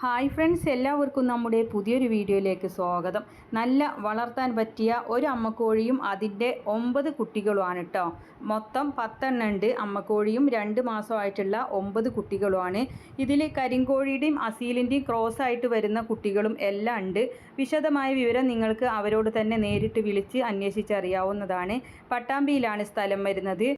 Hi friends, എല്ലാവർക്കും നമ്മുടെ പുതിയൊരു വീഡിയോയിലേക്ക് സ്വാഗതം. നല്ല വളർത്താൻ പറ്റിയ ഒരു അമ്മക്കോഴിയും അതിൻ്റെ 9 കുട്ടികളുമാണ് കേട്ടോ. മൊത്തം 10 എണ്ണം ഉണ്ട്. അമ്മക്കോഴിയും 2 മാസമായിട്ടുള്ള 9 കുട്ടികളുമാണ്. ഇതിൽ കരിങ്കോഴിയുടെയും അസീലിൻ്റെയും ക്രോസ് ആയിട്ട് വരുന്ന കുട്ടികളും എല്ലാം ഉണ്ട്. വിശദമായ വിവരം നിങ്ങൾക്ക് അവരോട് തന്നെ നേരിട്ട് വിളിച്ച് അന്വേഷിച്ചറിയാവുന്നതാണ്. പട്ടാമ്പിയിലാണ് സ്ഥലം വരുന്നത്.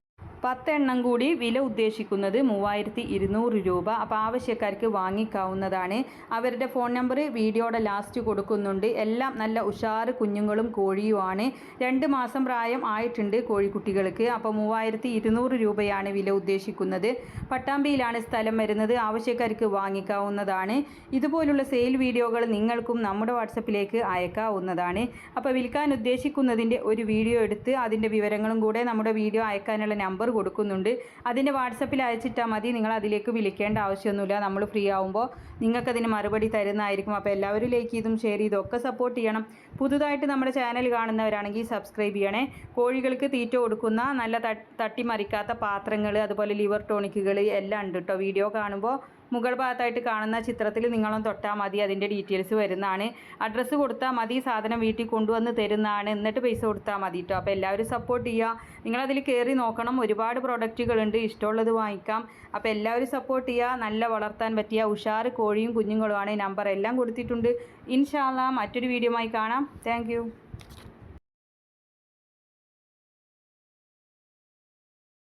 10 എണ്ണം കൂടി വില ഉദ്ദേശിക്കുന്നത് 3200 രൂപ. അപ്പോൾ ആവശ്യക്കാർക്ക് വാങ്ങിക്കാവുന്നതാണ്. അവരുടെ ഫോൺ നമ്പർ വീഡിയോയുടെ ലാസ്റ്റ് കൊടുക്കുന്നുണ്ട്. എല്ലാം നല്ല ഉഷാറ് കുഞ്ഞുങ്ങളും കോഴിയുമാണ്. 2 മാസം പ്രായം ആയിട്ടുണ്ട് കോഴിക്കുട്ടികൾക്ക്. അപ്പോൾ 3200 രൂപയാണ് വില ഉദ്ദേശിക്കുന്നത്. പട്ടാമ്പിയിലാണ് സ്ഥലം വരുന്നത്. ആവശ്യക്കാർക്ക് വാങ്ങിക്കാവുന്നതാണ്. ഇതുപോലുള്ള സെയിൽ വീഡിയോകൾ നിങ്ങൾക്കും നമ്മുടെ വാട്സപ്പിലേക്ക് അയക്കാവുന്നതാണ്. അപ്പോൾ വിൽക്കാൻ ഉദ്ദേശിക്കുന്നതിൻ്റെ ഒരു വീഡിയോ എടുത്ത് അതിൻ്റെ വിവരങ്ങളും കൂടെ നമ്മുടെ വീഡിയോ അയക്കാനുള്ള നമ്പർ കൊടുക്കുന്നുണ്ട്. അതിൻ്റെ വാട്സപ്പിൽ അയച്ചിട്ടാൽ മതി. നിങ്ങൾ അതിലേക്ക് വിളിക്കേണ്ട ആവശ്യമൊന്നുമില്ല. നമ്മൾ ഫ്രീ ആവുമ്പോൾ നിങ്ങൾക്കതിന് മറുപടി തരുന്നതായിരിക്കും. അപ്പോൾ എല്ലാവരും ലൈക്ക് ചെയ്തും ഷെയർ ചെയ്തും ഒക്കെ സപ്പോർട്ട് ചെയ്യണം. പുതുതായിട്ട് നമ്മുടെ ചാനൽ കാണുന്നവരാണെങ്കിൽ സബ്സ്ക്രൈബ് ചെയ്യണേ. കോഴികൾക്ക് തീറ്റ കൊടുക്കുന്ന നല്ല തട്ടിമറിക്കാത്ത പാത്രങ്ങൾ, അതുപോലെ ലിവർ ടോണിക്കുകൾ എല്ലാം ഉണ്ട് കേട്ടോ. വീഡിയോ കാണുമ്പോൾ മുകൾ ഭാഗത്തായിട്ട് കാണുന്ന ചിത്രത്തിൽ നിങ്ങളൊന്ന് തൊട്ടാൽ മതി. അതിൻ്റെ ഡീറ്റെയിൽസ് വരുന്നതാണ്. അഡ്രസ്സ് കൊടുത്താൽ മതി. സാധനം വീട്ടിൽ കൊണ്ടുവന്ന് തരുന്നതാണ്. എന്നിട്ട് പൈസ കൊടുത്താൽ മതി കേട്ടോ. അപ്പോൾ എല്ലാവരും സപ്പോർട്ട് ചെയ്യുക. നിങ്ങളതിൽ കയറി നോക്കണം. ഒരുപാട് പ്രൊഡക്റ്റുകളുണ്ട്. ഇഷ്ടമുള്ളത് വാങ്ങിക്കാം. അപ്പോൾ എല്ലാവരും സപ്പോർട്ട് ചെയ്യുക. നല്ല വളർത്താൻ പറ്റിയ ഉഷാറ് കോഴിയും കുഞ്ഞുങ്ങളുമാണ്. നമ്പർ എല്ലാം കൊടുത്തിട്ടുണ്ട്. ഇൻഷാ അല്ലാഹ് മറ്റൊരു വീഡിയോയുമായി കാണാം. താങ്ക്